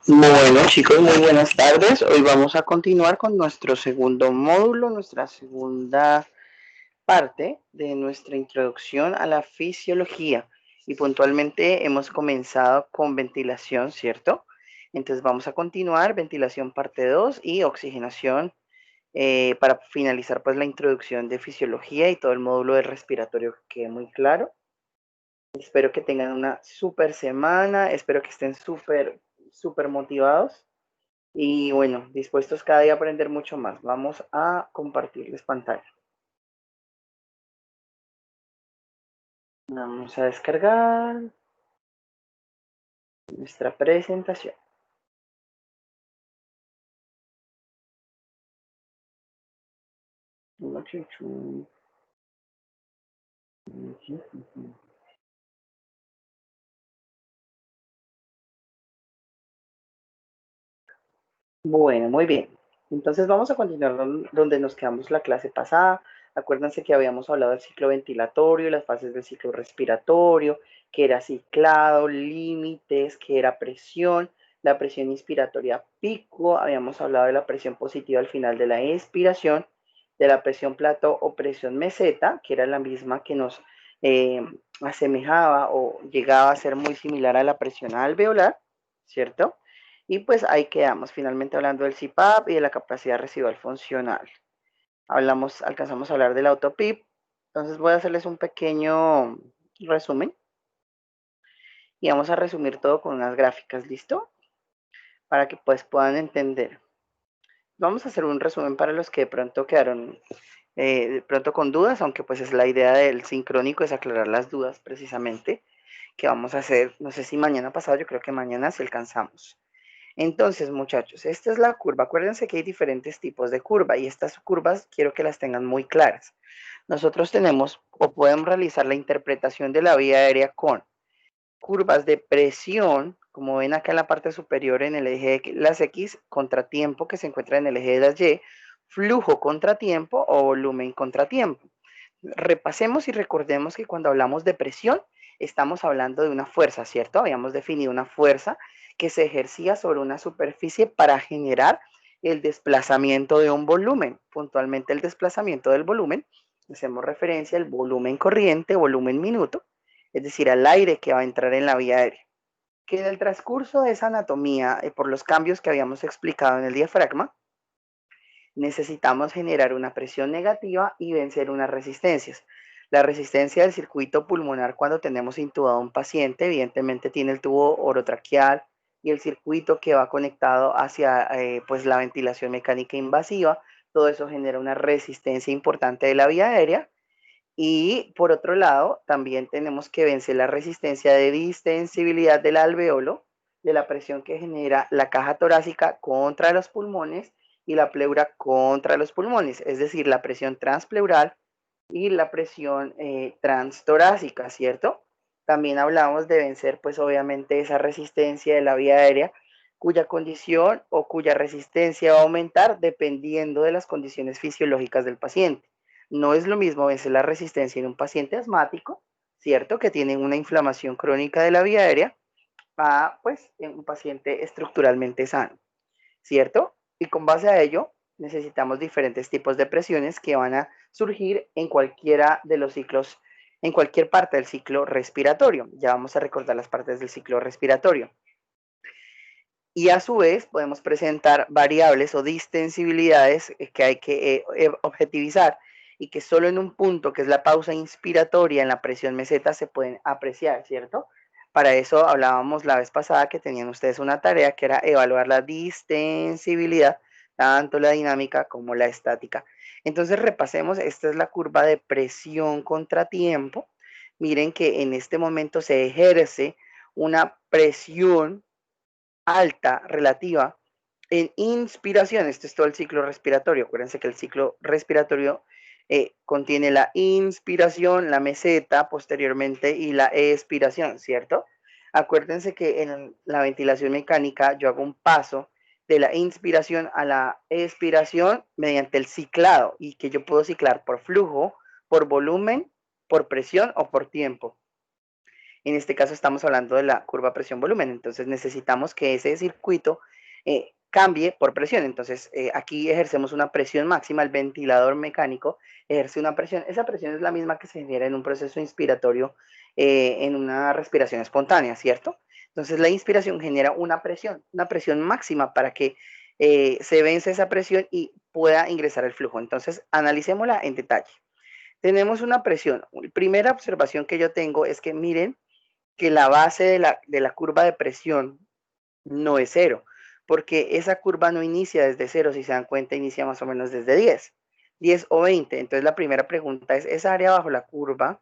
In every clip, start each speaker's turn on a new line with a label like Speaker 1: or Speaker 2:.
Speaker 1: Bueno, chicos, muy buenas tardes. Hoy vamos a continuar con nuestro segundo módulo, nuestra segunda parte de nuestra introducción a la fisiología. Y puntualmente hemos comenzado con ventilación, ¿cierto? Entonces vamos a continuar, ventilación parte 2 y oxigenación para finalizar pues la introducción de fisiología y todo el módulo de respiratorio que quede muy claro. Espero que tengan una súper semana, espero que estén súper motivados. Y bueno, dispuestos cada día a aprender mucho más. Vamos a compartirles pantalla. Vamos a descargar nuestra presentación. Bueno, muy bien. Entonces vamos a continuar donde nos quedamos la clase pasada. Acuérdense que habíamos hablado del ciclo ventilatorio, las fases del ciclo respiratorio, que era ciclado, límites, que era presión, la presión inspiratoria pico, habíamos hablado de la presión positiva al final de la expiración, de la presión plato o presión meseta, que era la misma que nos eh, asemejaba o llegaba a ser muy similar a la presión alveolar, ¿cierto? Y pues ahí quedamos, finalmente hablando del CPAP y de la capacidad residual funcional. Alcanzamos a hablar del autopip. Entonces voy a hacerles un pequeño resumen y vamos a resumir todo con unas gráficas, ¿listo? Para que pues puedan entender. Vamos a hacer un resumen para los que de pronto quedaron de pronto con dudas, aunque pues es la idea del sincrónico, es aclarar las dudas precisamente que vamos a hacer, no sé si mañana pasado, yo creo que mañana si alcanzamos. Entonces, muchachos, esta es la curva. Acuérdense que hay diferentes tipos de curva y estas curvas quiero que las tengan muy claras. Nosotros tenemos o podemos realizar la interpretación de la vía aérea con curvas de presión, como ven acá en la parte superior en el eje de las X, contratiempo que se encuentra en el eje de las Y, flujo contratiempo o volumen contratiempo. Repasemos y recordemos que cuando hablamos de presión, estamos hablando de una fuerza, ¿cierto? Habíamos definido una fuerza que se ejercía sobre una superficie para generar el desplazamiento de un volumen. Puntualmente el desplazamiento del volumen, hacemos referencia al volumen corriente, volumen minuto, es decir, al aire que va a entrar en la vía aérea. Que en el transcurso de esa anatomía, por los cambios que habíamos explicado en el diafragma, necesitamos generar una presión negativa y vencer unas resistencias. La resistencia del circuito pulmonar cuando tenemos intubado a un paciente, evidentemente tiene el tubo orotraqueal y el circuito que va conectado hacia pues la ventilación mecánica invasiva. Todo eso genera una resistencia importante de la vía aérea. Y por otro lado, también tenemos que vencer la resistencia de distensibilidad del alveolo, de la presión que genera la caja torácica contra los pulmones y la pleura contra los pulmones, es decir, la presión transpleural y la presión transtorácica, ¿cierto? También hablamos de vencer, pues obviamente, esa resistencia de la vía aérea, cuya condición o cuya resistencia va a aumentar dependiendo de las condiciones fisiológicas del paciente. No es lo mismo vencer la resistencia en un paciente asmático, ¿cierto? Que tiene una inflamación crónica de la vía aérea, a, pues, en un paciente estructuralmente sano, ¿cierto? Y con base a ello, necesitamos diferentes tipos de presiones que van a surgir en cualquiera de los ciclos, en cualquier parte del ciclo respiratorio. Ya vamos a recordar las partes del ciclo respiratorio. Y a su vez podemos presentar variables o distensibilidades que hay que objetivizar y que solo en un punto, que es la pausa inspiratoria en la presión meseta, se pueden apreciar, ¿cierto? Para eso hablábamos la vez pasada que tenían ustedes una tarea que era evaluar la distensibilidad, tanto la dinámica como la estática. Entonces repasemos, esta es la curva de presión contra tiempo. Miren que en este momento se ejerce una presión alta relativa en inspiración. Este es todo el ciclo respiratorio. Acuérdense que el ciclo respiratorio contiene la inspiración, la meseta posteriormente y la expiración, ¿cierto? Acuérdense que en la ventilación mecánica yo hago un paso de la inspiración a la expiración mediante el ciclado y que yo puedo ciclar por flujo, por volumen, por presión o por tiempo. En este caso estamos hablando de la curva presión-volumen, entonces necesitamos que ese circuito cambie por presión. Entonces aquí ejercemos una presión máxima, el ventilador mecánico ejerce una presión, esa presión es la misma que se genera en un proceso inspiratorio, en una respiración espontánea, ¿cierto? Entonces la inspiración genera una presión máxima para que se vence esa presión y pueda ingresar el flujo. Entonces analicémosla en detalle. Tenemos una presión. Primera observación que yo tengo es que miren que la base de la curva de presión no es cero, porque esa curva no inicia desde cero, si se dan cuenta, inicia más o menos desde 10 o 20. Entonces la primera pregunta es, esa área bajo la curva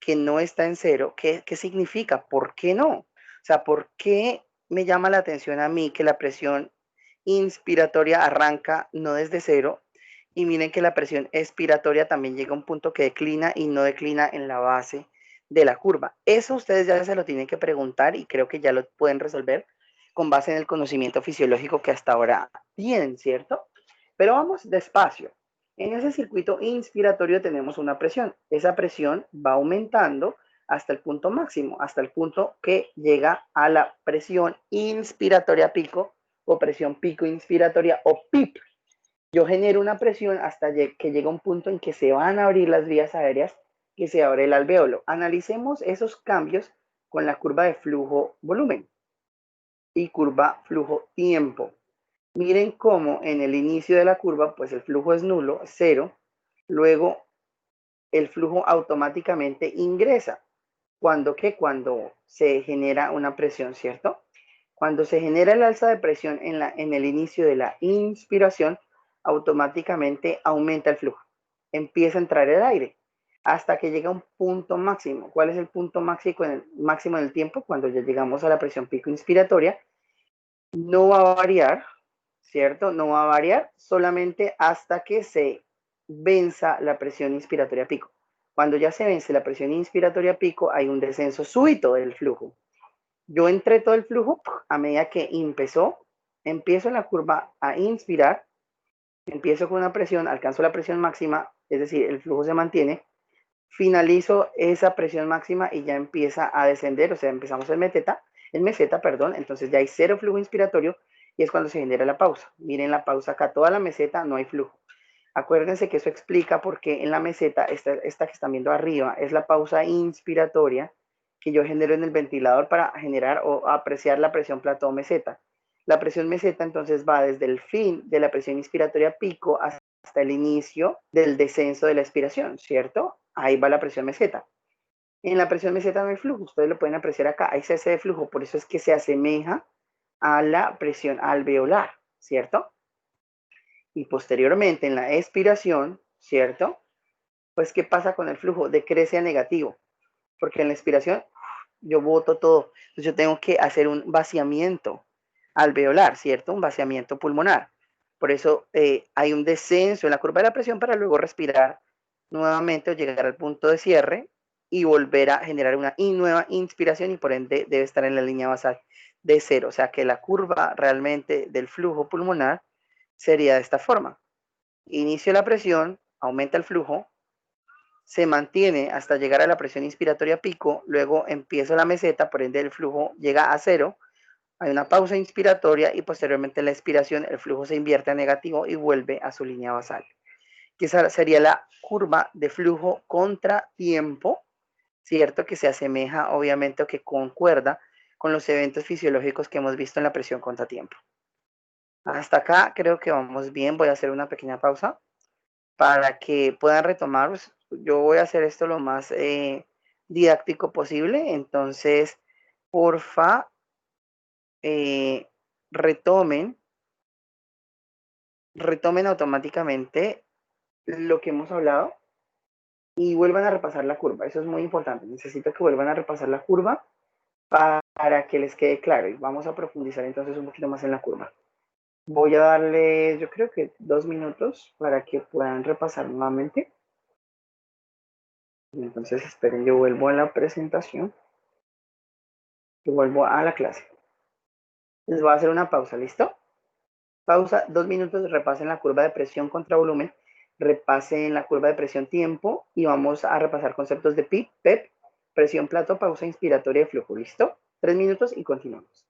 Speaker 1: que no está en cero, ¿qué significa? ¿Por qué no? O sea, ¿por qué me llama la atención a mí que la presión inspiratoria arranca no desde cero? Y miren que la presión expiratoria también llega a un punto que declina y no declina en la base de la curva. Eso ustedes ya se lo tienen que preguntar y creo que ya lo pueden resolver con base en el conocimiento fisiológico que hasta ahora tienen, ¿cierto? Pero vamos despacio. En ese circuito inspiratorio tenemos una presión. Esa presión va aumentando hasta el punto máximo, hasta el punto que llega a la presión inspiratoria pico o presión pico inspiratoria o PIP. Yo genero una presión hasta que llega un punto en que se van a abrir las vías aéreas, que se abre el alvéolo. Analicemos esos cambios con la curva de flujo-volumen y curva flujo-tiempo. Miren cómo en el inicio de la curva, pues el flujo es nulo, cero. Luego el flujo automáticamente ingresa. ¿Cuándo qué? Cuando se genera una presión, ¿cierto? Cuando se genera el alza de presión en el inicio de la inspiración, automáticamente aumenta el flujo. Empieza a entrar el aire hasta que llega a un punto máximo. ¿Cuál es el punto máximo en el tiempo? Cuando ya llegamos a la presión pico inspiratoria, no va a variar, ¿cierto? No va a variar solamente hasta que se venza la presión inspiratoria pico. Cuando ya se vence la presión inspiratoria pico, hay un descenso súbito del flujo. Yo entré todo el flujo a medida que empiezo en la curva a inspirar, empiezo con una presión, alcanzo la presión máxima, es decir, el flujo se mantiene, finalizo esa presión máxima y ya empieza a descender, o sea, empezamos en meseta, perdón, entonces ya hay cero flujo inspiratorio y es cuando se genera la pausa. Miren la pausa acá, toda la meseta no hay flujo. Acuérdense que eso explica por qué en la meseta, esta que están viendo arriba, es la pausa inspiratoria que yo genero en el ventilador para generar o apreciar la presión plató meseta. La presión meseta entonces va desde el fin de la presión inspiratoria pico hasta el inicio del descenso de la expiración, ¿cierto? Ahí va la presión meseta. En la presión meseta no hay flujo, ustedes lo pueden apreciar acá, hay cese de flujo, por eso es que se asemeja a la presión alveolar, ¿cierto? Y posteriormente en la expiración, ¿cierto? Pues, ¿qué pasa con el flujo? Decrece a negativo, porque en la expiración yo boto todo. Entonces yo tengo que hacer un vaciamiento alveolar, ¿cierto? Un vaciamiento pulmonar. Por eso hay un descenso en la curva de la presión para luego respirar nuevamente o llegar al punto de cierre y volver a generar una nueva inspiración y por ende debe estar en la línea basal de cero. O sea que la curva realmente del flujo pulmonar sería de esta forma. Inicio la presión, aumenta el flujo, se mantiene hasta llegar a la presión inspiratoria pico, luego empiezo la meseta, por ende el flujo llega a cero, hay una pausa inspiratoria y posteriormente en la expiración el flujo se invierte a negativo y vuelve a su línea basal. Que esa sería la curva de flujo contra tiempo, ¿cierto? Que se asemeja obviamente o que concuerda con los eventos fisiológicos que hemos visto en la presión contra tiempo. Hasta acá creo que vamos bien, voy a hacer una pequeña pausa para que puedan retomar. Yo voy a hacer esto lo más didáctico posible, entonces, porfa, eh, retomen, retomen automáticamente lo que hemos hablado y vuelvan a repasar la curva. Eso es muy importante. Necesito que vuelvan a repasar la curva para que les quede claro y vamos a profundizar entonces un poquito más en la curva. Voy a darle, yo creo que 2 minutos para que puedan repasar nuevamente. Entonces, esperen, yo vuelvo a la presentación. Yo vuelvo a la clase. Les voy a hacer una pausa, ¿listo? Pausa, 2 minutos, repasen la curva de presión contra volumen, repasen la curva de presión tiempo y vamos a repasar conceptos de PIP, PEP Presión plato, pausa inspiratoria de flujo, ¿listo? 3 minutos y continuamos.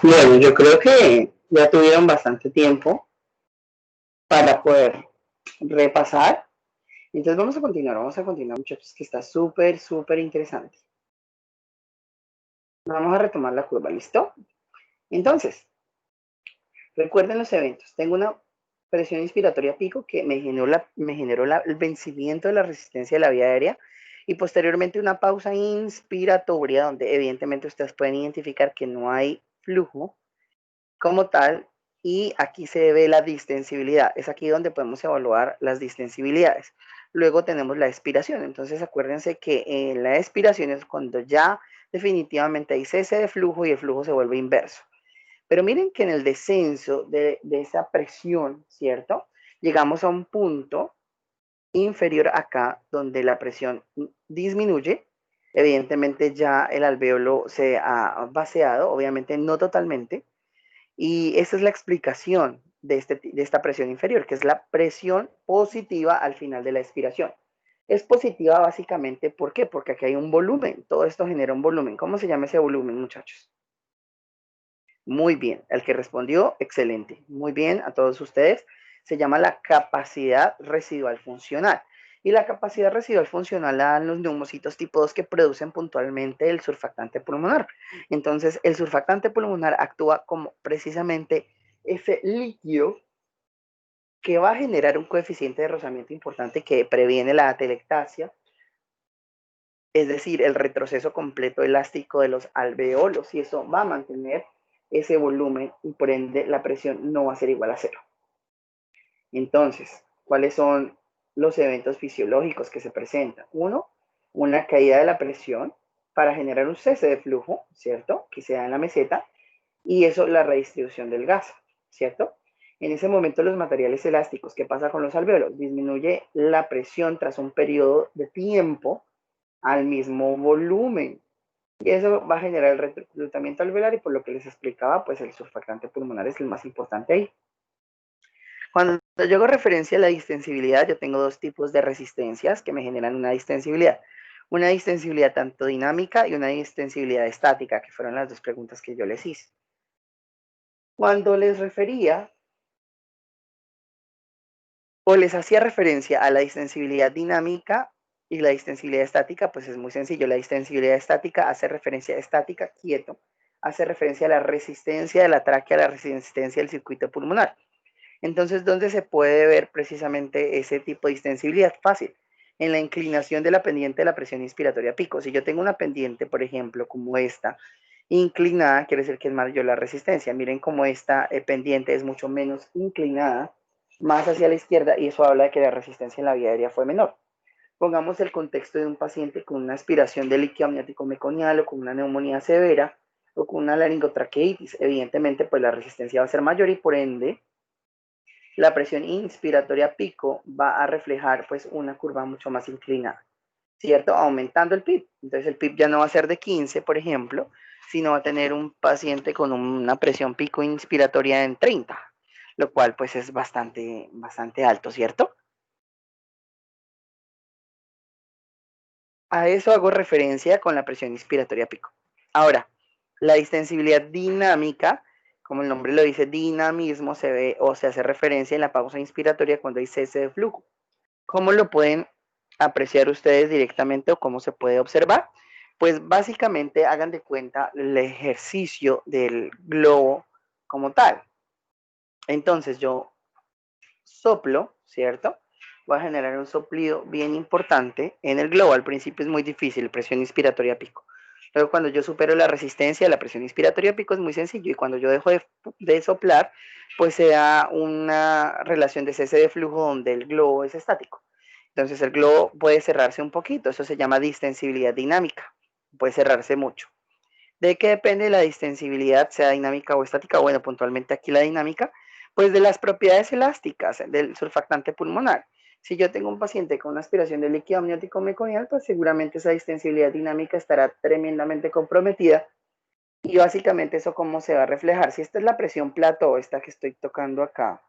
Speaker 1: Bueno, yo creo que ya tuvieron bastante tiempo para poder repasar. Entonces vamos a continuar muchachos, que está súper, súper interesante. Vamos a retomar la curva, ¿listo? Entonces, recuerden los eventos. Tengo una presión inspiratoria pico que me generó el vencimiento de la resistencia de la vía aérea y posteriormente una pausa inspiratoria donde evidentemente ustedes pueden identificar que no hay flujo como tal, y aquí se ve la distensibilidad. Es aquí donde podemos evaluar las distensibilidades. Luego tenemos la expiración. Entonces acuérdense que en la expiración es cuando ya definitivamente hay cese de flujo y el flujo se vuelve inverso. Pero miren que en el descenso de esa presión, ¿cierto? Llegamos a un punto inferior acá donde la presión disminuye. Evidentemente ya el alvéolo se ha vaciado, obviamente no totalmente, y esa es la explicación de esta presión inferior, que es la presión positiva al final de la expiración. Es positiva básicamente, ¿por qué? Porque aquí hay un volumen, todo esto genera un volumen. ¿Cómo se llama ese volumen, muchachos? Muy bien, el que respondió, excelente. Muy bien, a todos ustedes. Se llama la capacidad residual funcional. Y la capacidad residual funcional la dan los neumocitos tipo 2 que producen puntualmente el surfactante pulmonar. Entonces, el surfactante pulmonar actúa como precisamente ese líquido que va a generar un coeficiente de rozamiento importante que previene la atelectasia, es decir, el retroceso completo elástico de los alveolos, y eso va a mantener ese volumen y por ende la presión no va a ser igual a cero. Entonces, ¿cuáles son los eventos fisiológicos que se presentan? Uno, una caída de la presión para generar un cese de flujo, ¿cierto? Que se da en la meseta, y eso la redistribución del gas, ¿cierto? En ese momento los materiales elásticos, ¿qué pasa con los alveolos? Disminuye la presión tras un periodo de tiempo al mismo volumen. Y eso va a generar el reclutamiento alveolar y por lo que les explicaba, pues el surfactante pulmonar es el más importante ahí. Cuando yo hago referencia a la distensibilidad, yo tengo dos tipos de resistencias que me generan una distensibilidad. Una distensibilidad tanto dinámica y una distensibilidad estática, que fueron las dos preguntas que yo les hice. Cuando les refería o les hacía referencia a la distensibilidad dinámica y la distensibilidad estática, pues es muy sencillo. La distensibilidad estática hace referencia a estática, quieto, hace referencia a la resistencia de la tráquea, a la resistencia del circuito pulmonar. Entonces, ¿dónde se puede ver precisamente ese tipo de distensibilidad? Fácil. en la inclinación de la pendiente de la presión inspiratoria pico. Si yo tengo una pendiente, por ejemplo, como esta, inclinada, quiere decir que es mayor la resistencia. Miren cómo esta pendiente es mucho menos inclinada, más hacia la izquierda, y eso habla de que la resistencia en la vía aérea fue menor. Pongamos el contexto de un paciente con una aspiración de líquido amniótico meconial o con una neumonía severa o con una laringotraqueitis. Evidentemente, pues la resistencia va a ser mayor y por ende la presión inspiratoria pico va a reflejar pues una curva mucho más inclinada, ¿cierto? Aumentando el PIB. Entonces el PIB ya no va a ser de 15, por ejemplo, sino va a tener un paciente con una presión pico inspiratoria en 30, lo cual pues es bastante alto, ¿cierto? A eso hago referencia con la presión inspiratoria pico. Ahora, la distensibilidad dinámica, como el nombre lo dice, dinamismo, se ve o se hace referencia en la pausa inspiratoria cuando hay cese de flujo. ¿Cómo lo pueden apreciar ustedes directamente o cómo se puede observar? Pues básicamente hagan de cuenta el ejercicio del globo como tal. Entonces yo soplo, ¿cierto? Voy a generar un soplido bien importante en el globo. Al principio es muy difícil, presión inspiratoria pico. Luego cuando yo supero la resistencia, la presión inspiratoria pico es muy sencillo y cuando yo dejo de soplar, pues se da una relación de cese de flujo donde el globo es estático. Entonces el globo puede cerrarse un poquito, eso se llama distensibilidad dinámica, puede cerrarse mucho. ¿De qué depende la distensibilidad, sea dinámica o estática? Bueno, puntualmente aquí la dinámica, pues de las propiedades elásticas del surfactante pulmonar. Si yo tengo un paciente con una aspiración de líquido amniótico meconial, pues seguramente esa distensibilidad dinámica estará tremendamente comprometida. Y básicamente eso cómo se va a reflejar. Si esta es la presión plato, esta que estoy tocando acá,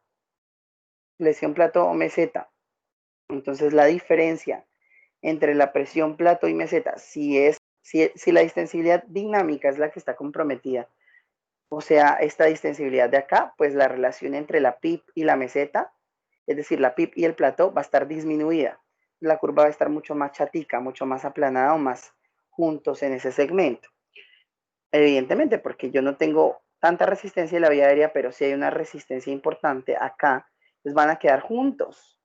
Speaker 1: presión plato o meseta, entonces la diferencia entre la presión plato y meseta, si la distensibilidad dinámica es la que está comprometida, o sea, esta distensibilidad de acá, pues la relación entre la PIP y la meseta, es decir, la PIP y el plató, va a estar disminuida. La curva va a estar mucho más chatica, mucho más aplanada o más juntos en ese segmento. Evidentemente, porque yo no tengo tanta resistencia en la vía aérea, pero sí hay una resistencia importante acá, pues van a quedar juntos,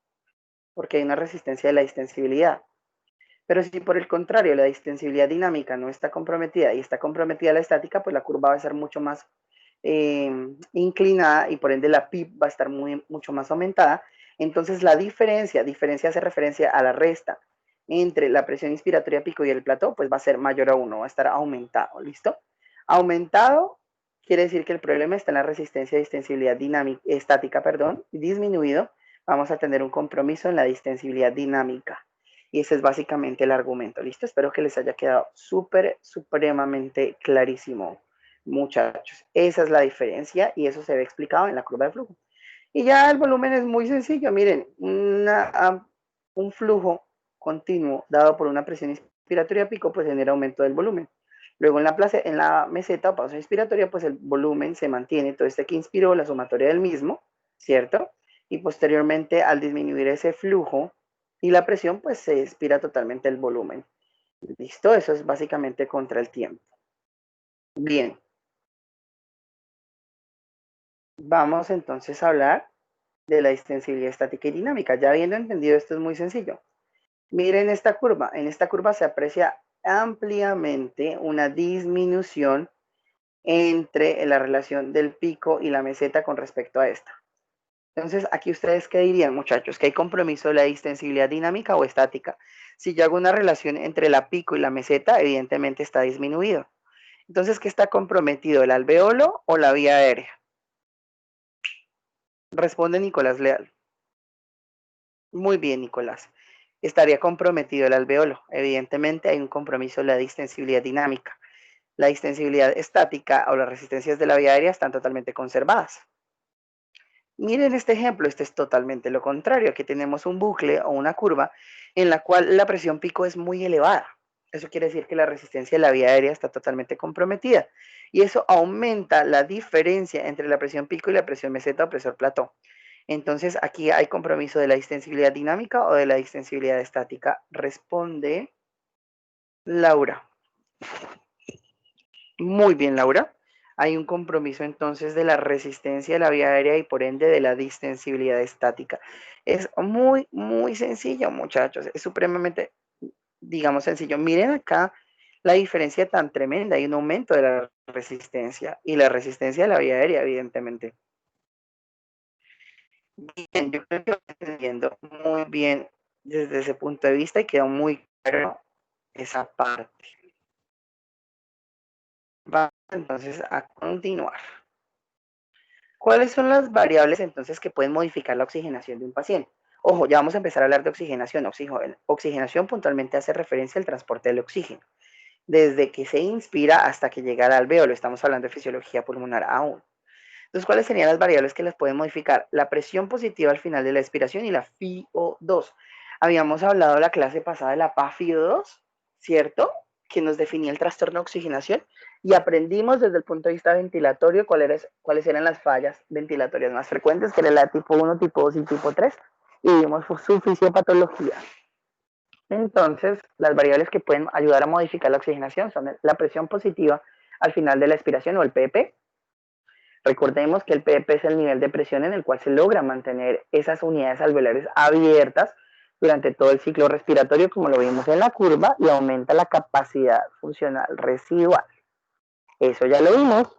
Speaker 1: porque hay una resistencia de la distensibilidad. Pero si por el contrario la distensibilidad dinámica no está comprometida y está comprometida la estática, pues la curva va a ser mucho más inclinada y por ende la PIB va a estar mucho más aumentada. Entonces la diferencia hace referencia a la resta entre la presión inspiratoria pico y el plató, pues va a ser mayor a 1, va a estar aumentado, ¿listo? Aumentado quiere decir que el problema está en la resistencia de distensibilidad dinámica, estática, perdón, disminuido, vamos a tener un compromiso en la distensibilidad dinámica. Y ese es básicamente el argumento, ¿listo? Espero que les haya quedado supremamente clarísimo, muchachos. Esa es la diferencia y eso se ve explicado en la curva de flujo. Y ya el volumen es muy sencillo. Miren, un flujo continuo dado por una presión inspiratoria pico, pues genera aumento del volumen. Luego en la meseta o pausa inspiratoria, pues el volumen se mantiene. Todo este que inspiró, la sumatoria del mismo, ¿cierto? Y posteriormente, al disminuir ese flujo y la presión, pues se expira totalmente el volumen. ¿Listo? Eso es básicamente contra el tiempo. Bien. Vamos entonces a hablar de la distensibilidad estática y dinámica. Ya habiendo entendido esto es muy sencillo. Miren esta curva. En esta curva se aprecia ampliamente una disminución entre la relación del pico y la meseta con respecto a esta. Entonces, aquí ustedes qué dirían, muchachos, que hay compromiso de la distensibilidad dinámica o estática. Si yo hago una relación entre la pico y la meseta, evidentemente está disminuido. Entonces, ¿qué está comprometido, el alveolo o la vía aérea? Responde Nicolás Leal. Muy bien, Nicolás. Estaría comprometido el alveolo. Evidentemente hay un compromiso de la distensibilidad dinámica. La distensibilidad estática o las resistencias de la vía aérea están totalmente conservadas. Miren este ejemplo, este es totalmente lo contrario. Aquí tenemos un bucle o una curva en la cual la presión pico es muy elevada. Eso quiere decir que la resistencia de la vía aérea está totalmente comprometida. Y eso aumenta la diferencia entre la presión pico y la presión meseta o presión plató. Entonces aquí hay compromiso de la distensibilidad dinámica o de la distensibilidad estática. Responde Laura. Muy bien, Laura. Hay un compromiso entonces de la resistencia de la vía aérea y por ende de la distensibilidad estática. Es muy, muy sencillo, muchachos. Es supremamente, digamos, sencillo. Miren acá la diferencia tan tremenda. Hay un aumento de la resistencia y la resistencia de la vía aérea, evidentemente. Bien, yo creo que lo estoy entendiendo muy bien desde ese punto de vista y quedó muy claro esa parte. Vamos entonces a continuar. ¿Cuáles son las variables entonces que pueden modificar la oxigenación de un paciente? Ojo, ya vamos a empezar a hablar de oxigenación. Oxigenación puntualmente hace referencia al transporte del oxígeno, desde que se inspira hasta que llega al alvéolo. Estamos hablando de fisiología pulmonar aún. Entonces, ¿cuáles serían las variables que las pueden modificar? La presión positiva al final de la expiración y la FiO2. Habíamos hablado la clase pasada de la PaFiO2, ¿cierto? Que nos definía el trastorno de oxigenación y aprendimos desde el punto de vista ventilatorio cuáles eran las fallas ventilatorias más frecuentes, que era la tipo 1, tipo 2 y tipo 3, y vimos su fisiopatología. Entonces, las variables que pueden ayudar a modificar la oxigenación son la presión positiva al final de la expiración o el PP. Recordemos que el PP es el nivel de presión en el cual se logra mantener esas unidades alveolares abiertas durante todo el ciclo respiratorio, como lo vimos en la curva, y aumenta la capacidad funcional residual. Eso ya lo vimos.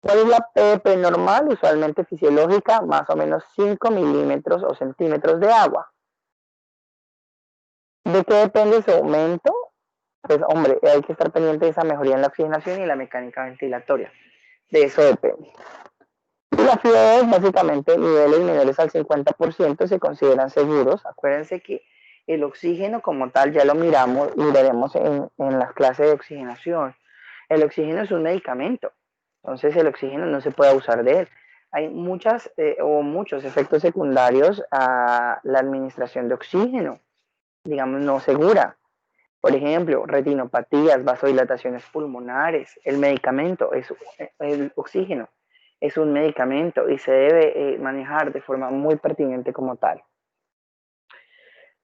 Speaker 1: ¿Cuál es la PP normal? Usualmente fisiológica, más o menos 5 milímetros o centímetros de agua. ¿De qué depende su aumento? Pues, hombre, hay que estar pendiente de esa mejoría en la oxigenación y la mecánica ventilatoria. De eso depende. Y la FIO2, básicamente, niveles menores al 50% se consideran seguros. Acuérdense que el oxígeno como tal ya lo miraremos en las clases de oxigenación. El oxígeno es un medicamento, entonces el oxígeno no se puede abusar de él. Hay muchas o muchos efectos secundarios a la administración de oxígeno, digamos, no segura. Por ejemplo, retinopatías, vasodilataciones pulmonares. El medicamento es el oxígeno. Es un medicamento y se debe manejar de forma muy pertinente como tal.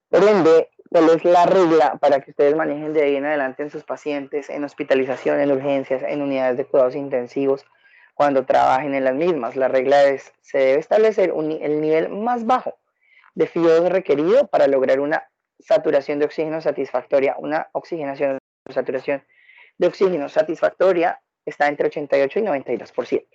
Speaker 1: Por ende, ¿cuál es la regla para que ustedes manejen de ahí en adelante en sus pacientes, en hospitalización, en urgencias, en unidades de cuidados intensivos, cuando trabajen en las mismas? La regla es, se debe establecer el nivel más bajo de FIO2 requerido para lograr una saturación de oxígeno satisfactoria. Una oxigenación, saturación de oxígeno satisfactoria está entre 88 y 92%.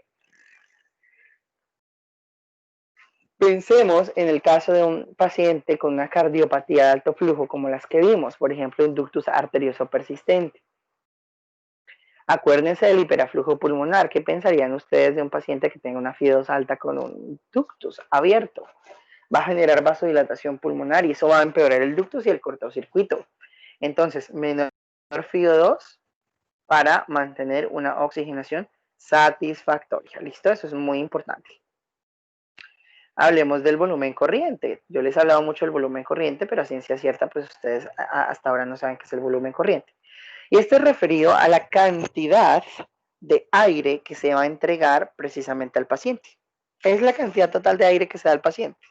Speaker 1: Pensemos en el caso de un paciente con una cardiopatía de alto flujo, como las que vimos, por ejemplo, un ductus arterioso persistente. Acuérdense del hiperaflujo pulmonar. ¿Qué pensarían ustedes de un paciente que tenga una FIO2 alta con un ductus abierto? Va a generar vasodilatación pulmonar y eso va a empeorar el ductus y el cortocircuito. Entonces, menor FIO2 para mantener una oxigenación satisfactoria. ¿Listo? Eso es muy importante. Hablemos del volumen corriente. Yo les he hablado mucho del volumen corriente, pero a ciencia cierta, pues ustedes hasta ahora no saben qué es el volumen corriente. Y esto es referido a la cantidad de aire que se va a entregar precisamente al paciente. Es la cantidad total de aire que se da al paciente.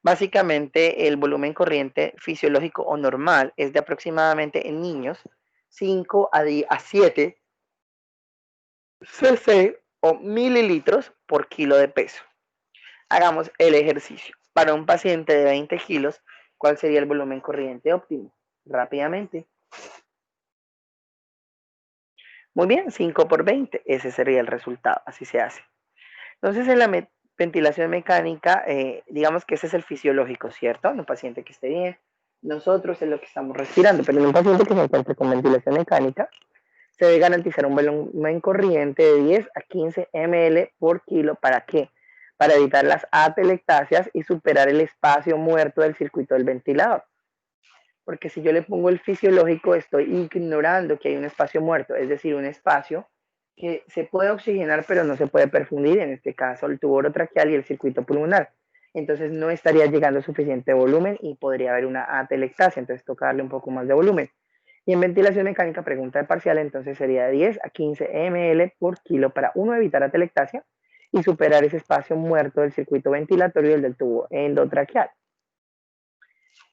Speaker 1: Básicamente, el volumen corriente fisiológico o normal es de aproximadamente en niños 5 a 7 cc o mililitros por kilo de peso. Hagamos el ejercicio. Para un paciente de 20 kilos, ¿cuál sería el volumen corriente óptimo? Rápidamente. Muy bien, 5 por 20. Ese sería el resultado. Así se hace. Entonces, en la ventilación mecánica, digamos que ese es el fisiológico, ¿cierto? En un paciente que esté bien. Nosotros es lo que estamos respirando, pero en un paciente que se encuentre con ventilación mecánica, se debe garantizar un volumen corriente de 10 a 15 ml por kilo. ¿Para qué? Para evitar las atelectasias y superar el espacio muerto del circuito del ventilador. Porque si yo le pongo el fisiológico, estoy ignorando que hay un espacio muerto, es decir, un espacio que se puede oxigenar pero no se puede perfundir, en este caso el tubo orotraqueal y el circuito pulmonar. Entonces no estaría llegando suficiente volumen y podría haber una atelectasia, entonces toca darle un poco más de volumen. Y en ventilación mecánica, pregunta de parcial, entonces sería de 10 a 15 ml por kilo para uno evitar atelectasia y superar ese espacio muerto del circuito ventilatorio y del tubo endotraqueal.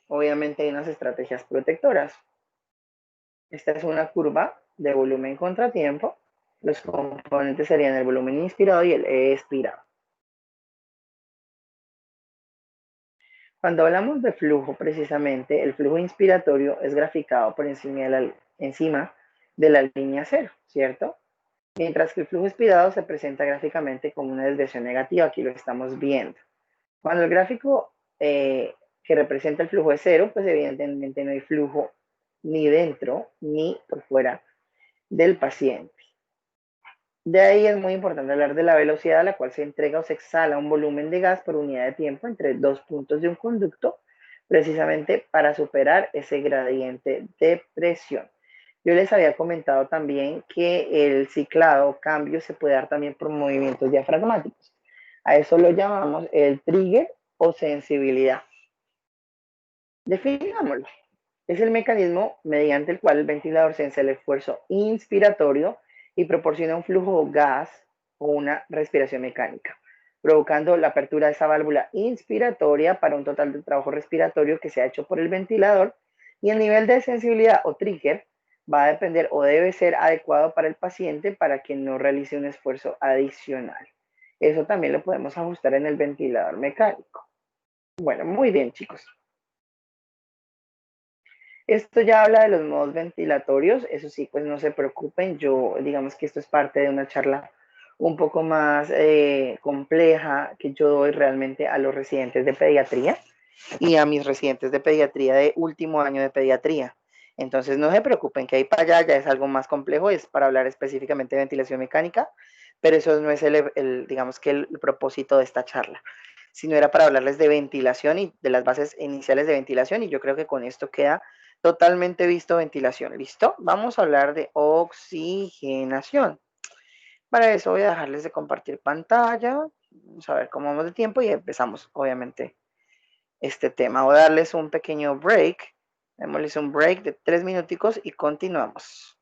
Speaker 1: Obviamente hay unas estrategias protectoras. Esta es una curva de volumen contra tiempo Los componentes serían el volumen inspirado y el expirado. Cuando hablamos de flujo, precisamente, el flujo inspiratorio es graficado por encima de la línea cero, ¿cierto? Mientras que el flujo expirado se presenta gráficamente como una desviación negativa, aquí lo estamos viendo. Cuando el gráfico que representa el flujo es cero, pues evidentemente no hay flujo ni dentro ni por fuera del paciente. De ahí es muy importante hablar de la velocidad a la cual se entrega o se exhala un volumen de gas por unidad de tiempo entre dos puntos de un conducto, precisamente para superar ese gradiente de presión. Yo les había comentado también que el ciclado o cambio se puede dar también por movimientos diafragmáticos. A eso lo llamamos el trigger o sensibilidad. Definámoslo. Es el mecanismo mediante el cual el ventilador sensa el esfuerzo inspiratorio y proporciona un flujo de gas o una respiración mecánica, provocando la apertura de esa válvula inspiratoria para un total de trabajo respiratorio que se ha hecho por el ventilador, y el nivel de sensibilidad o trigger va a depender o debe ser adecuado para el paciente para que no realice un esfuerzo adicional. Eso también lo podemos ajustar en el ventilador mecánico. Bueno, muy bien, chicos. Esto ya habla de los modos ventilatorios, eso sí, pues no se preocupen, yo digamos que esto es parte de una charla un poco más compleja que yo doy realmente a los residentes de pediatría y a mis residentes de pediatría de último año de pediatría. Entonces no se preocupen que ahí para allá ya es algo más complejo, es para hablar específicamente de ventilación mecánica, pero eso no es digamos que el propósito de esta charla, sino era para hablarles de ventilación y de las bases iniciales de ventilación, y yo creo que con esto queda totalmente visto ventilación. ¿Listo? Vamos a hablar de oxigenación. Para eso voy a dejarles de compartir pantalla, vamos a ver cómo vamos de tiempo y empezamos, obviamente, este tema. Voy a darles un pequeño break, démosles un break de 3 minuticos y continuamos.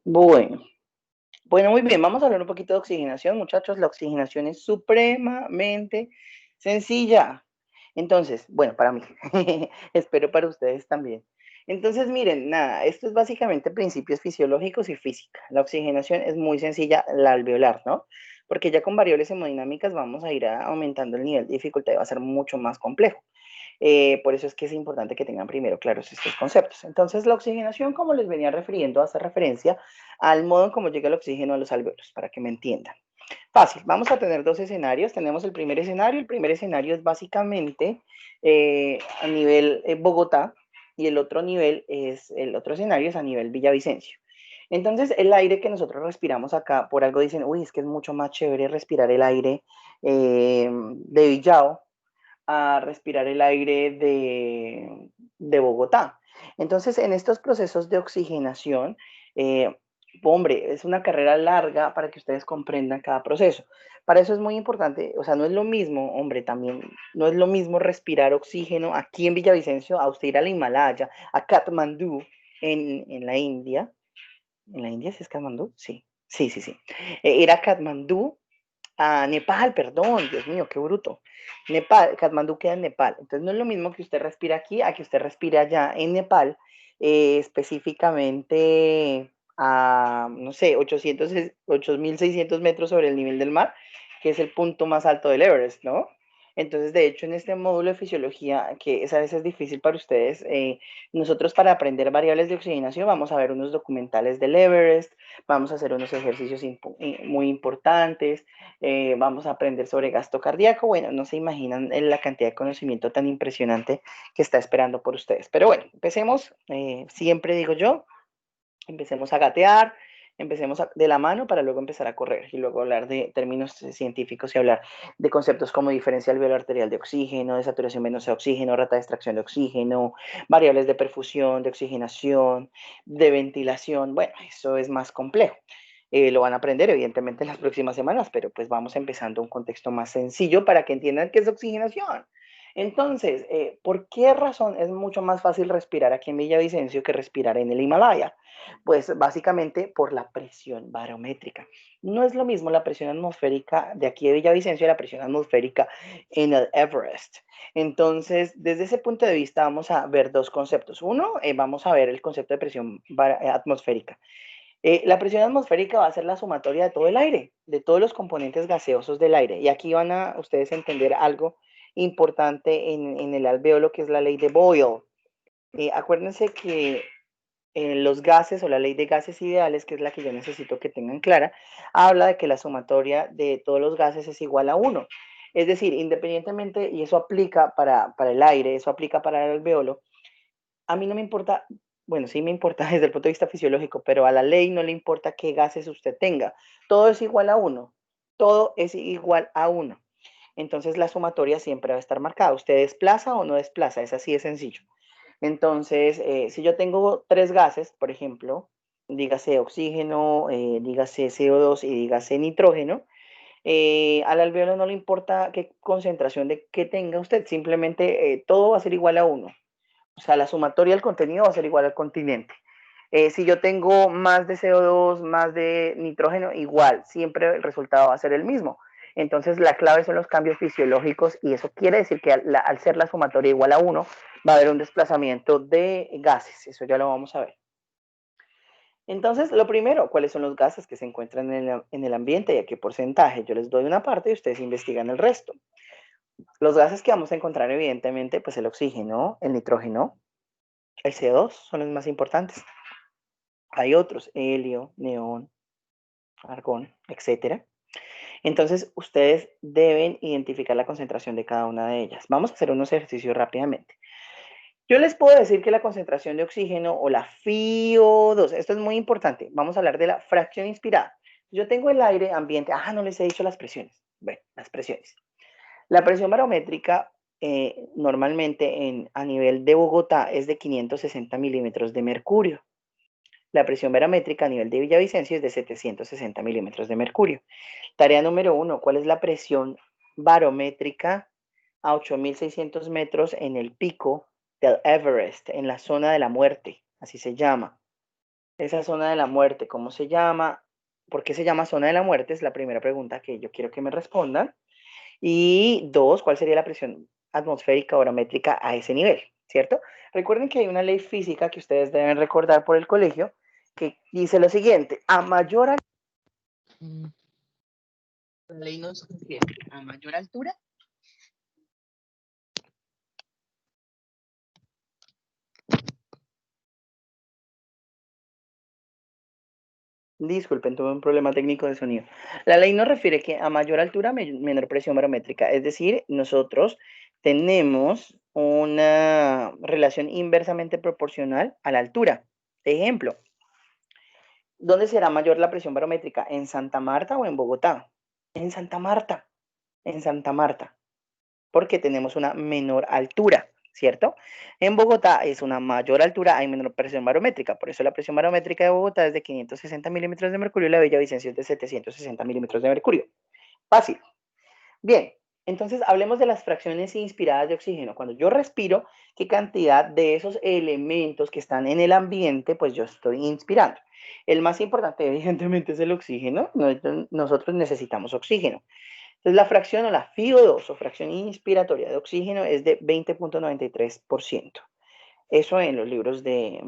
Speaker 1: Bueno, bueno, muy bien, vamos a hablar un poquito de oxigenación, muchachos. La oxigenación es supremamente sencilla. Entonces, bueno, para mí, espero para ustedes también. Entonces, miren, nada, esto es básicamente principios fisiológicos y física. La oxigenación es muy sencilla, la alveolar, ¿no? Porque ya con variables hemodinámicas vamos a ir aumentando el nivel de dificultad y va a ser mucho más complejo. Por eso es que es importante que tengan primero claros estos conceptos. Entonces, la oxigenación, como les venía refiriendo, hace referencia al modo en cómo llega el oxígeno a los alveolos, para que me entiendan. Fácil, vamos a tener dos escenarios. Tenemos el primer escenario es básicamente a nivel Bogotá y el otro escenario es a nivel Villavicencio. Entonces, el aire que nosotros respiramos acá, por algo dicen, uy, es que es mucho más chévere respirar el aire de Villao a respirar el aire de Bogotá. Entonces, en estos procesos de oxigenación, hombre, es una carrera larga para que ustedes comprendan cada proceso. Para eso es muy importante, o sea, no es lo mismo, hombre, también no es lo mismo respirar oxígeno aquí en Villavicencio, a usted ir a la Himalaya, a Katmandú, en la India. ¿En la India sí es Katmandú? Sí, sí, sí, sí. Ir a Katmandú a Nepal, perdón, Dios mío, qué bruto. Nepal, Katmandú queda en Nepal. Entonces no es lo mismo que usted respire aquí a que usted respire allá en Nepal, específicamente a, no sé, 8.600 metros sobre el nivel del mar, que es el punto más alto del Everest, ¿no? Entonces, de hecho, en este módulo de fisiología, que es a veces difícil para ustedes, nosotros para aprender variables de oxigenación vamos a ver unos documentales del Everest, vamos a hacer unos ejercicios muy importantes, vamos a aprender sobre gasto cardíaco. Bueno, no se imaginan la cantidad de conocimiento tan impresionante que está esperando por ustedes. Pero bueno, empecemos, siempre digo yo, empecemos a gatear, de la mano para luego empezar a correr y luego hablar de términos científicos y hablar de conceptos como diferencia alveolar arterial de oxígeno, de saturación venosa de oxígeno, rata de extracción de oxígeno, variables de perfusión, de oxigenación, de ventilación. Bueno, eso es más complejo. Lo van a aprender evidentemente en las próximas semanas, pero pues vamos empezando un contexto más sencillo para que entiendan qué es oxigenación. Entonces, ¿por qué razón es mucho más fácil respirar aquí en Villavicencio que respirar en el Himalaya? Pues básicamente por la presión barométrica. No es lo mismo la presión atmosférica de aquí de Villavicencio y la presión atmosférica en el Everest. Entonces, desde ese punto de vista vamos a ver dos conceptos. Uno, vamos a ver el concepto de presión atmosférica. La presión atmosférica va a ser la sumatoria de todo el aire, de todos los componentes gaseosos del aire. Y aquí van a ustedes entender algo importante en el alveolo, que es la ley de Boyle. Acuérdense que los gases o la ley de gases ideales, que es la que yo necesito que tengan clara, habla de que la sumatoria de todos los gases es igual a 1. Es decir, independientemente, y eso aplica para el aire, eso aplica para el alveolo, a mí no me importa, bueno, sí me importa desde el punto de vista fisiológico, pero a la ley no le importa qué gases usted tenga. Todo es igual a 1. Todo es igual a 1. Entonces la sumatoria siempre va a estar marcada. ¿Usted desplaza o no desplaza? Es así de sencillo. Entonces, si yo tengo tres gases, por ejemplo, dígase oxígeno, dígase CO2 y dígase nitrógeno, al alveolo no le importa qué concentración de qué tenga usted, simplemente todo va a ser igual a 1. O sea, la sumatoria del contenido va a ser igual al continente. Si yo tengo más de CO2, más de nitrógeno, igual, siempre el resultado va a ser el mismo. Entonces, la clave son los cambios fisiológicos y eso quiere decir que al ser la sumatoria igual a 1, va a haber un desplazamiento de gases. Eso ya lo vamos a ver. Entonces, lo primero, ¿cuáles son los gases que se encuentran en el ambiente y a qué porcentaje? Yo les doy una parte y ustedes investigan el resto. Los gases que vamos a encontrar, evidentemente, pues el oxígeno, el nitrógeno, el CO2 son los más importantes. Hay otros, helio, neón, argón, etcétera. Entonces, ustedes deben identificar la concentración de cada una de ellas. Vamos a hacer unos ejercicios rápidamente. Yo les puedo decir que la concentración de oxígeno o la FiO2, esto es muy importante. Vamos a hablar de la fracción inspirada. Yo tengo el aire ambiente. No les he dicho las presiones. Bueno, las presiones. La presión barométrica normalmente a nivel de Bogotá es de 560 milímetros de mercurio. La presión barométrica a nivel de Villavicencio es de 760 milímetros de mercurio. Tarea número 1, ¿cuál es la presión barométrica a 8.600 metros en el pico del Everest, en la zona de la muerte? Así se llama. Esa zona de la muerte, ¿cómo se llama? ¿Por qué se llama zona de la muerte? Es la primera pregunta que yo quiero que me respondan. Y dos, ¿cuál sería la presión atmosférica o barométrica a ese nivel? ¿Cierto? Recuerden que hay una ley física que ustedes deben recordar por el colegio que dice lo siguiente, a mayor altura, la ley nos sugiere, a mayor altura, disculpen, tuve un problema técnico de sonido. La ley nos refiere que a mayor altura, menor presión barométrica. Es decir, nosotros tenemos una relación inversamente proporcional a la altura. Ejemplo, ¿dónde será mayor la presión barométrica? ¿En Santa Marta o en Bogotá? En Santa Marta, en Santa Marta, porque tenemos una menor altura, ¿cierto? En Bogotá es una mayor altura, hay menor presión barométrica, por eso la presión barométrica de Bogotá es de 560 milímetros de mercurio y la de Villavicencio es de 760 milímetros de mercurio. Fácil. Bien, entonces hablemos de las fracciones inspiradas de oxígeno. Cuando yo respiro, ¿qué cantidad de esos elementos que están en el ambiente, pues yo estoy inspirando? El más importante, evidentemente, es el oxígeno. Nosotros necesitamos oxígeno. Entonces, la fracción o la FiO2 o fracción inspiratoria de oxígeno es de 20.93%. Eso en los libros de,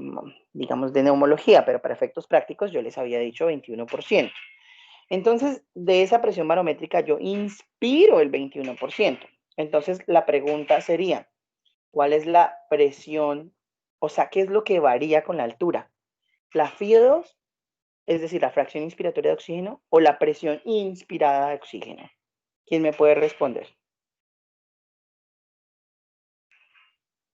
Speaker 1: digamos, de neumología, pero para efectos prácticos yo les había dicho 21%. Entonces, de esa presión barométrica yo inspiro el 21%. Entonces, la pregunta sería, ¿cuál es la presión? O sea, ¿qué es lo que varía con la altura? ¿La FIO2, es decir, la fracción inspiratoria de oxígeno, o la presión inspirada de oxígeno? ¿Quién me puede responder?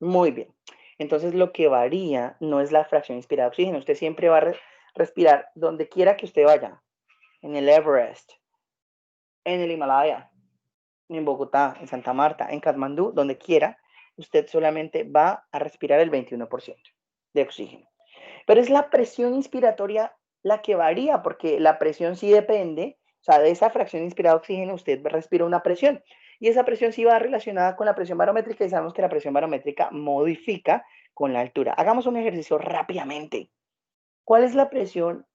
Speaker 1: Muy bien. Entonces, lo que varía no es la fracción inspirada de oxígeno. Usted siempre va a respirar donde quiera que usted vaya, en el Everest, en el Himalaya, en Bogotá, en Santa Marta, en Katmandú, donde quiera, usted solamente va a respirar el 21% de oxígeno. Pero es la presión inspiratoria la que varía, porque la presión sí depende, o sea, de esa fracción inspirada de oxígeno, usted respira una presión. Y esa presión sí va relacionada con la presión barométrica y sabemos que la presión barométrica modifica con la altura. Hagamos un ejercicio rápidamente. ¿Cuál es la presión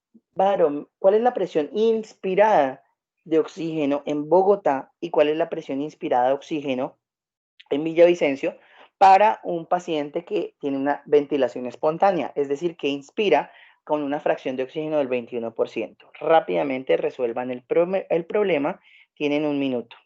Speaker 1: cuál es la presión inspirada de oxígeno en Bogotá y cuál es la presión inspirada de oxígeno en Villavicencio para un paciente que tiene una ventilación espontánea, es decir, que inspira con una fracción de oxígeno del 21%? Rápidamente resuelvan el problema, tienen un minuto.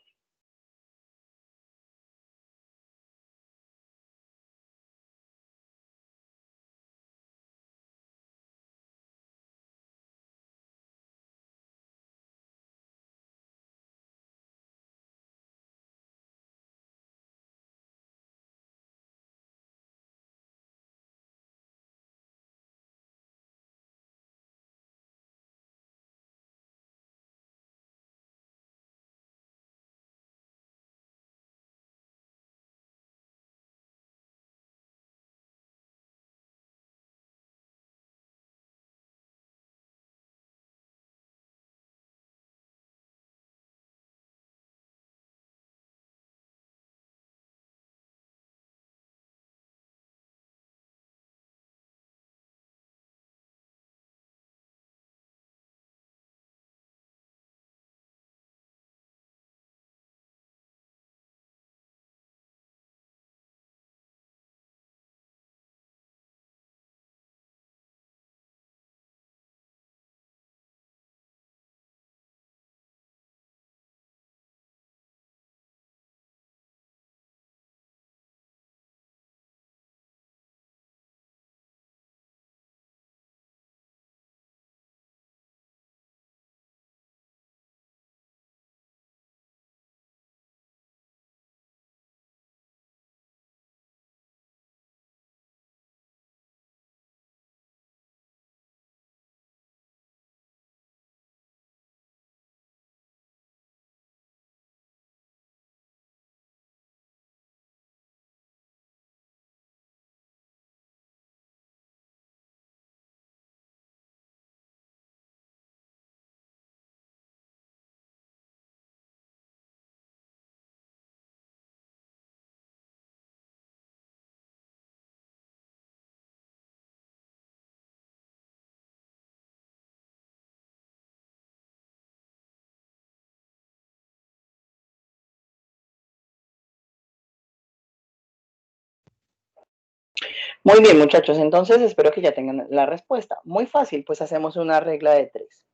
Speaker 1: Muy bien, muchachos, entonces espero que ya tengan la respuesta. Muy fácil, pues hacemos una regla de tres.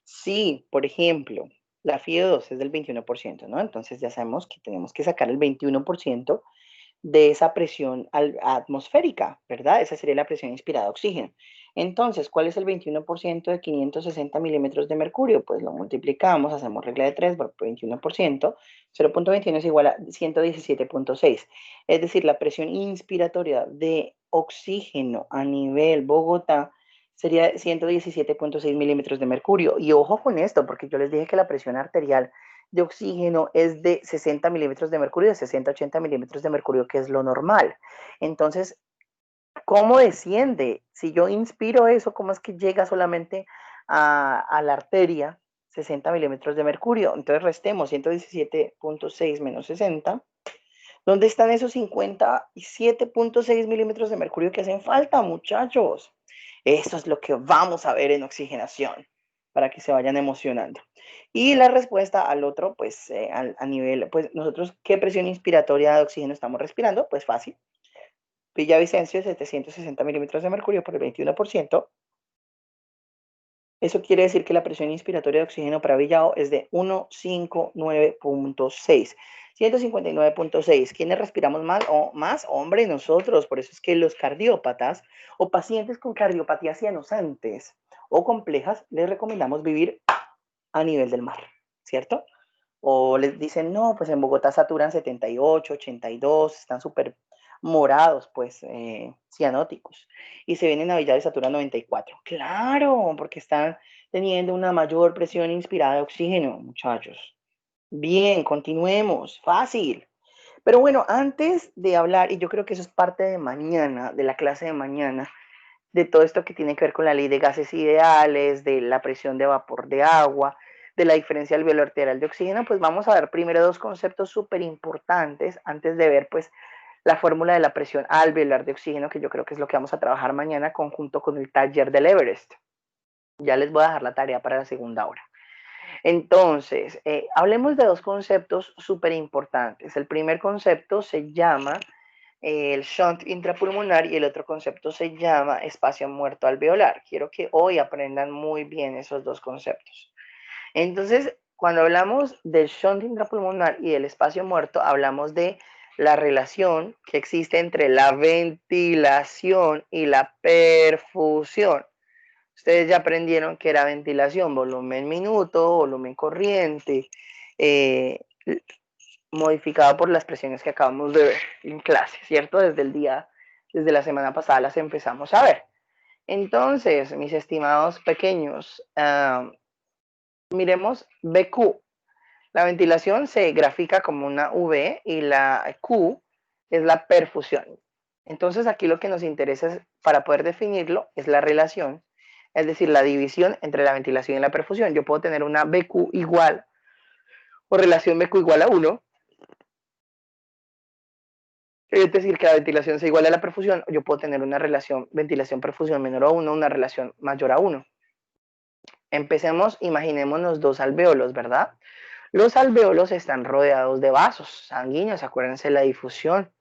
Speaker 1: Si, por ejemplo, la FIO2 es del 21%, ¿no? Entonces ya sabemos que tenemos que sacar el 21% de esa presión atmosférica, ¿verdad? Esa sería la presión inspirada de oxígeno. Entonces, ¿cuál es el 21% de 560 milímetros de mercurio? Pues lo multiplicamos, hacemos regla de 3 por 21%, 0.21 es igual a 117.6. Es decir, la presión inspiratoria de oxígeno a nivel Bogotá sería 117.6 milímetros de mercurio. Y ojo con esto, porque yo les dije que la presión arterial de oxígeno es de 60 milímetros de mercurio, de 60 a 80 milímetros de mercurio, que es lo normal. Entonces, ¿cómo desciende? Si yo inspiro eso, ¿cómo es que llega solamente a la arteria 60 milímetros de mercurio? Entonces restemos 117.6 menos 60. ¿Dónde están esos 57.6 milímetros de mercurio que hacen falta, muchachos? Eso es lo que vamos a ver en oxigenación, para que se vayan emocionando. Y la respuesta al otro, pues a nivel, pues nosotros, ¿qué presión inspiratoria de oxígeno estamos respirando? Pues fácil. Villavicencio, 760 milímetros de mercurio por el 21%. Eso quiere decir que la presión inspiratoria de oxígeno para Villao es de 159.6. 159.6. ¿Quiénes respiramos más? Más, hombre, nosotros. Por eso es que los cardiópatas o pacientes con cardiopatías cianosantes o complejas les recomendamos vivir a nivel del mar, ¿cierto? O les dicen, no, pues en Bogotá saturan 78, 82, están súper morados, pues, cianóticos. Y se vienen a Villa y saturan 94. Claro, porque están teniendo una mayor presión inspirada de oxígeno, muchachos. Bien, continuemos. Fácil. Pero bueno, antes de hablar, y yo creo que eso es parte de mañana, de la clase de mañana, de todo esto que tiene que ver con la ley de gases ideales, de la presión de vapor de agua, de la diferencia alveolar arterial de oxígeno, pues vamos a ver primero dos conceptos súper importantes antes de ver pues la fórmula de la presión alveolar de oxígeno, que yo creo que es lo que vamos a trabajar mañana conjunto con el taller del Everest. Ya les voy a dejar la tarea para la segunda hora. Entonces, hablemos de dos conceptos súper importantes. El primer concepto se llama el shunt intrapulmonar y el otro concepto se llama espacio muerto alveolar. Quiero que hoy aprendan muy bien esos dos conceptos. Entonces, cuando hablamos del shunt intrapulmonar y del espacio muerto, hablamos de la relación que existe entre la ventilación y la perfusión. Ustedes ya aprendieron que era ventilación, volumen minuto, volumen corriente, eh, modificado por las presiones que acabamos de ver en clase, ¿cierto? Desde la semana pasada las empezamos a ver. Entonces, mis estimados pequeños, miremos BQ. La ventilación se grafica como una V y la Q es la perfusión. Entonces, aquí lo que nos interesa es, para poder definirlo es la relación, es decir, la división entre la ventilación y la perfusión. Yo puedo tener una BQ igual o relación BQ igual a 1. Es decir, que la ventilación sea igual a la perfusión, yo puedo tener una relación ventilación-perfusión menor a 1, una relación mayor a 1. Empecemos, imaginémonos dos alvéolos, ¿verdad? Los alvéolos están rodeados de vasos sanguíneos, acuérdense la difusión,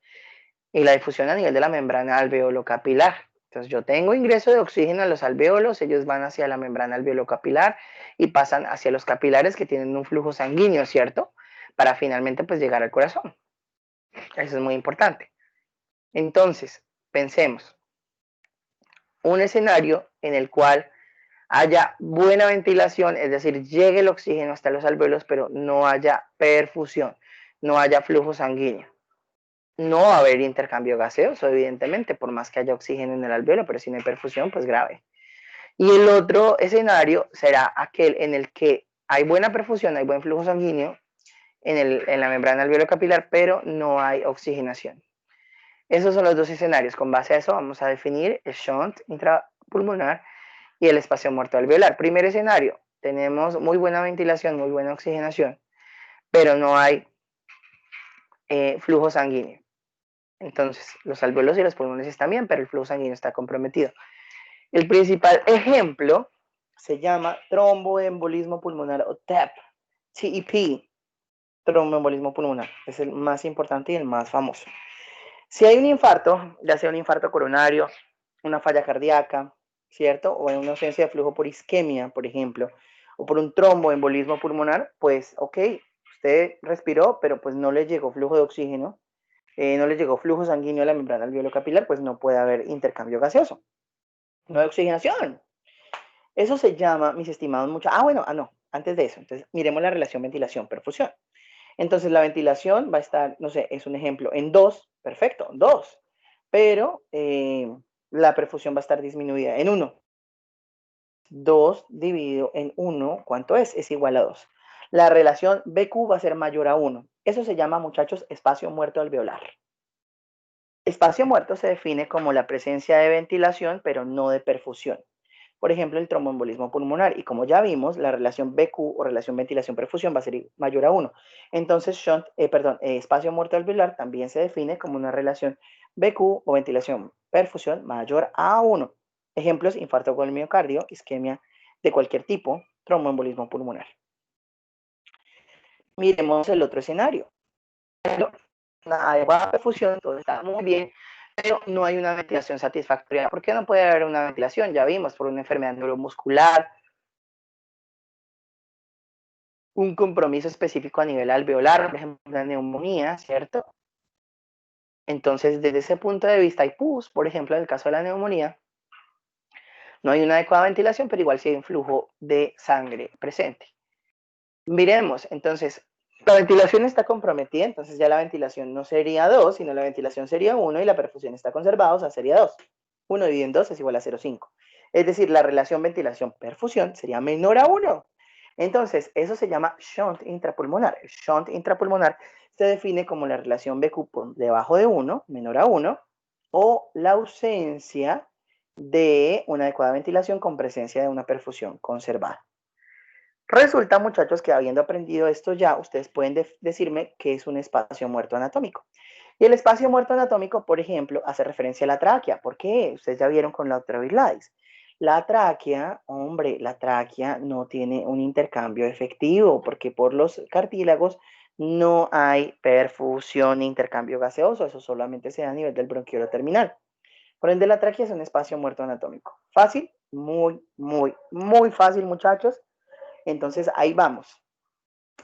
Speaker 1: y la difusión a nivel de la membrana alveolo-capilar. Entonces yo tengo ingreso de oxígeno a los alvéolos, ellos van hacia la membrana alveolo-capilar y pasan hacia los capilares que tienen un flujo sanguíneo, ¿cierto? Para finalmente pues llegar al corazón. Eso es muy importante. Entonces, pensemos, un escenario en el cual haya buena ventilación, es decir, llegue el oxígeno hasta los alvéolos, pero no haya perfusión, no haya flujo sanguíneo. No va a haber intercambio gaseoso, evidentemente, por más que haya oxígeno en el alvéolo, pero si no hay perfusión, pues grave. Y el otro escenario será aquel en el que hay buena perfusión, hay buen flujo sanguíneo en la membrana alveolo capilar, pero no hay oxigenación. Esos son los dos escenarios. Con base a eso vamos a definir el shunt intrapulmonar y el espacio muerto alveolar. Primer escenario, tenemos muy buena ventilación, muy buena oxigenación, pero no hay flujo sanguíneo. Entonces, los alvéolos y los pulmones están bien, pero el flujo sanguíneo está comprometido. El principal ejemplo se llama tromboembolismo pulmonar o TEP, TEP, tromboembolismo pulmonar. Es el más importante y el más famoso. Si hay un infarto, ya sea un infarto coronario, una falla cardíaca, ¿cierto? O una ausencia de flujo por isquemia, por ejemplo, o por un tromboembolismo pulmonar, pues, ok, usted respiró, pero pues no le llegó flujo de oxígeno, no le llegó flujo sanguíneo a la membrana alveolo-capilar, pues no puede haber intercambio gaseoso. No hay oxigenación. Eso se llama, mis estimados, muchachos. No, antes de eso. Entonces, miremos la relación ventilación-perfusión. Entonces, la ventilación va a estar, no sé, es un ejemplo, en 2, perfecto, 2, pero la perfusión va a estar disminuida en 1. 2 dividido en 1, ¿cuánto es? Es igual a 2. La relación BQ va a ser mayor a 1. Eso se llama, muchachos, espacio muerto alveolar. Espacio muerto se define como la presencia de ventilación, pero no de perfusión. Por ejemplo, el tromboembolismo pulmonar. Y como ya vimos, la relación BQ o relación ventilación-perfusión va a ser mayor a 1. Entonces, espacio muerto alveolar también se define como una relación BQ o ventilación-perfusión mayor a 1. Ejemplos, infarto con el miocardio, isquemia de cualquier tipo, tromboembolismo pulmonar. Miremos el otro escenario. Una adecuada perfusión, todo está muy bien, pero no hay una ventilación satisfactoria. ¿Por qué no puede haber una ventilación? Ya vimos, por una enfermedad neuromuscular, un compromiso específico a nivel alveolar, por ejemplo, una neumonía, ¿cierto? Entonces, desde ese punto de vista, hay pus, por ejemplo, en el caso de la neumonía, no hay una adecuada ventilación, pero igual sí hay un flujo de sangre presente. Miremos, entonces, la ventilación está comprometida, entonces ya la ventilación no sería 2, sino la ventilación sería 1 y la perfusión está conservada, o sea, sería 2. 1 dividido en 2 es igual a 0,5. Es decir, la relación ventilación-perfusión sería menor a 1. Entonces, eso se llama shunt intrapulmonar. El shunt intrapulmonar se define como la relación BQ por debajo de 1, menor a 1, o la ausencia de una adecuada ventilación con presencia de una perfusión conservada. Resulta, muchachos, que habiendo aprendido esto ya, ustedes pueden decirme qué es un espacio muerto anatómico. Y el espacio muerto anatómico, por ejemplo, hace referencia a la tráquea. ¿Por qué? Ustedes ya vieron con la otravirladis. La tráquea, hombre, la tráquea no tiene un intercambio efectivo porque por los cartílagos no hay perfusión ni intercambio gaseoso. Eso solamente se da a nivel del bronquiolo terminal. Por ende, la tráquea es un espacio muerto anatómico. ¿Fácil? Muy, muy, muy fácil, muchachos. Entonces, ahí vamos.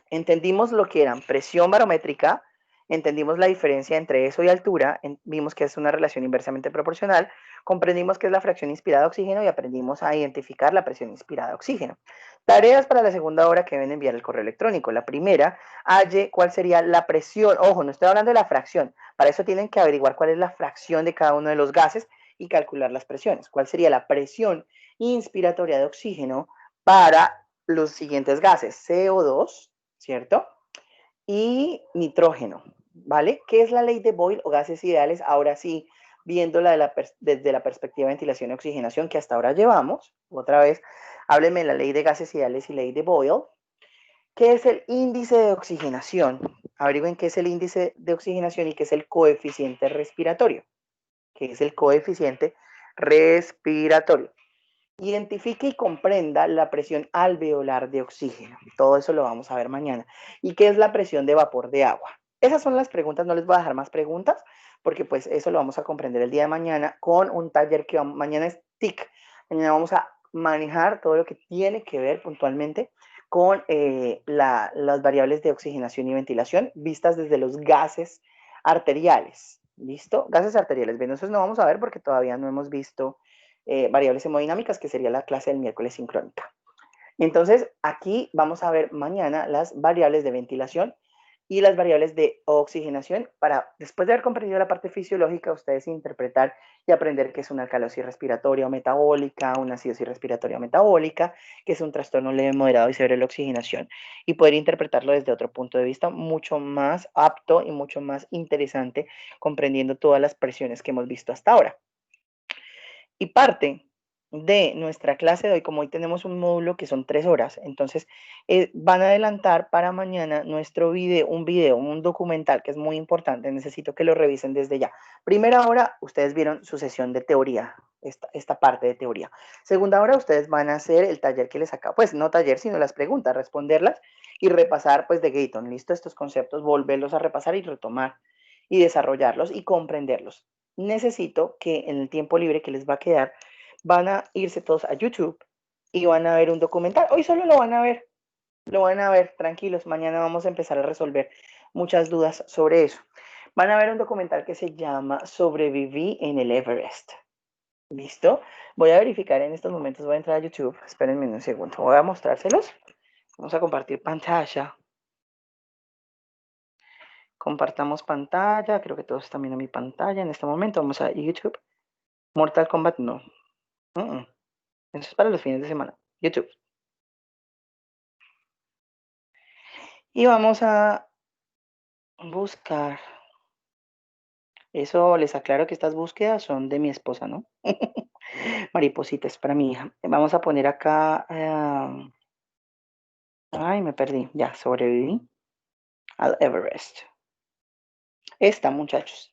Speaker 1: Entendimos lo que eran presión barométrica, entendimos la diferencia entre eso y altura, vimos que es una relación inversamente proporcional, comprendimos que es la fracción inspirada de oxígeno y aprendimos a identificar la presión inspirada de oxígeno. Tareas para la segunda hora que deben enviar el correo electrónico. La primera, halle cuál sería la presión. Ojo, no estoy hablando de la fracción. Para eso tienen que averiguar cuál es la fracción de cada uno de los gases y calcular las presiones. ¿Cuál sería la presión inspiratoria de oxígeno para los siguientes gases? CO2, ¿cierto? Y nitrógeno, ¿vale? ¿Qué es la ley de Boyle o gases ideales? Ahora sí, viéndola desde la perspectiva de ventilación y oxigenación que hasta ahora llevamos. Otra vez, háblenme de la ley de gases ideales y ley de Boyle. ¿Qué es el índice de oxigenación? Averigüen qué es el índice de oxigenación y qué es el coeficiente respiratorio. ¿Qué es el coeficiente respiratorio? Identifique y comprenda la presión alveolar de oxígeno. Todo eso lo vamos a ver mañana. ¿Y qué es la presión de vapor de agua? Esas son las preguntas, no les voy a dejar más preguntas, porque pues eso lo vamos a comprender el día de mañana con un taller que mañana es TIC. Mañana vamos a manejar todo lo que tiene que ver puntualmente con las variables de oxigenación y ventilación vistas desde los gases arteriales. ¿Listo? Gases arteriales. Venosos no vamos a ver porque todavía no hemos visto variables hemodinámicas, que sería la clase del miércoles sincrónica. Entonces, aquí vamos a ver mañana las variables de ventilación y las variables de oxigenación para, después de haber comprendido la parte fisiológica, ustedes interpretar y aprender qué es una alcalosis respiratoria o metabólica, una acidosis respiratoria o metabólica, que es un trastorno leve, moderado y severo de la oxigenación, y poder interpretarlo desde otro punto de vista mucho más apto y mucho más interesante, comprendiendo todas las presiones que hemos visto hasta ahora. Y parte de nuestra clase de hoy, como hoy tenemos un módulo que son 3 horas, entonces van a adelantar para mañana nuestro video, un documental que es muy importante, necesito que lo revisen desde ya. Primera hora, ustedes vieron su sesión de teoría, esta parte de teoría. Segunda hora, ustedes van a hacer el taller que les acabo, pues no taller, sino las preguntas, responderlas y repasar pues de Gayton, listo, estos conceptos, volverlos a repasar y retomar. y desarrollarlos y comprenderlos. Necesito que en el tiempo libre que les va a quedar, van a irse todos a YouTube y van a ver un documental. Hoy solo lo van a ver, tranquilos, mañana vamos a empezar a resolver muchas dudas sobre eso. Van a ver un documental que se llama Sobreviví en el Everest. ¿Listo? Voy a verificar en estos momentos, voy a entrar a YouTube, espérenme un segundo, voy a mostrárselos. Vamos a compartir pantalla. Compartamos pantalla, creo que todos están viendo mi pantalla en este momento. Vamos a YouTube. Mortal Kombat no. Eso es para los fines de semana. YouTube. Y vamos a buscar. Eso les aclaro que estas búsquedas son de mi esposa, ¿no? Maripositas para mi hija. Vamos a poner acá. Ay, me perdí. Ya, sobreviví al Everest. Esta, muchachos.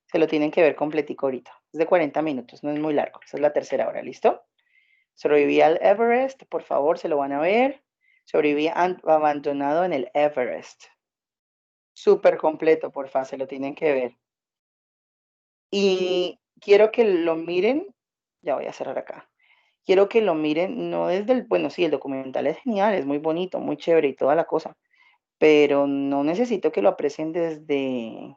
Speaker 1: Se lo tienen que ver completico ahorita. Es de 40 minutos, no es muy largo. Esa es la tercera hora, ¿listo? Sobreviví al Everest, por favor, se lo van a ver. Sobreviví abandonado en el Everest. Súper completo, por favor, se lo tienen que ver. Y quiero que lo miren, ya voy a cerrar acá. Quiero que lo miren, no desde el, bueno, sí, el documental es genial, es muy bonito, muy chévere y toda la cosa, pero no necesito que lo aprecien desde,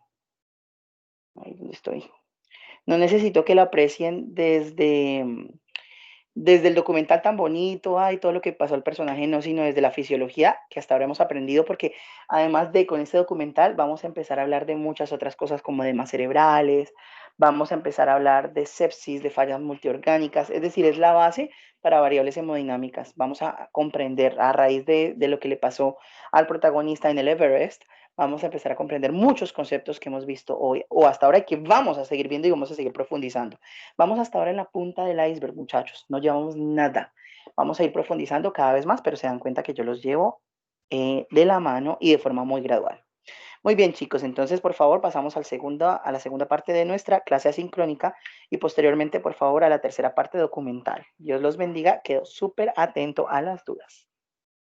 Speaker 1: ahí donde estoy, no necesito que lo aprecien desde el documental tan bonito, ay, todo lo que pasó al personaje, no, sino desde la fisiología que hasta ahora hemos aprendido, porque además de con este documental vamos a empezar a hablar de muchas otras cosas como edemas cerebrales, vamos a empezar a hablar de sepsis, de fallas multiorgánicas, es decir, es la base para variables hemodinámicas. Vamos a comprender a raíz de lo que le pasó al protagonista en el Everest, vamos a empezar a comprender muchos conceptos que hemos visto hoy o hasta ahora y que vamos a seguir viendo y vamos a seguir profundizando. Vamos hasta ahora en la punta del iceberg, muchachos. No llevamos nada. Vamos a ir profundizando cada vez más, pero se dan cuenta que yo los llevo de la mano y de forma muy gradual. Muy bien, chicos. Entonces, por favor, pasamos a la segunda parte de nuestra clase asincrónica y posteriormente, por favor, a la tercera parte documental. Dios los bendiga. Quedo súper atento a las dudas.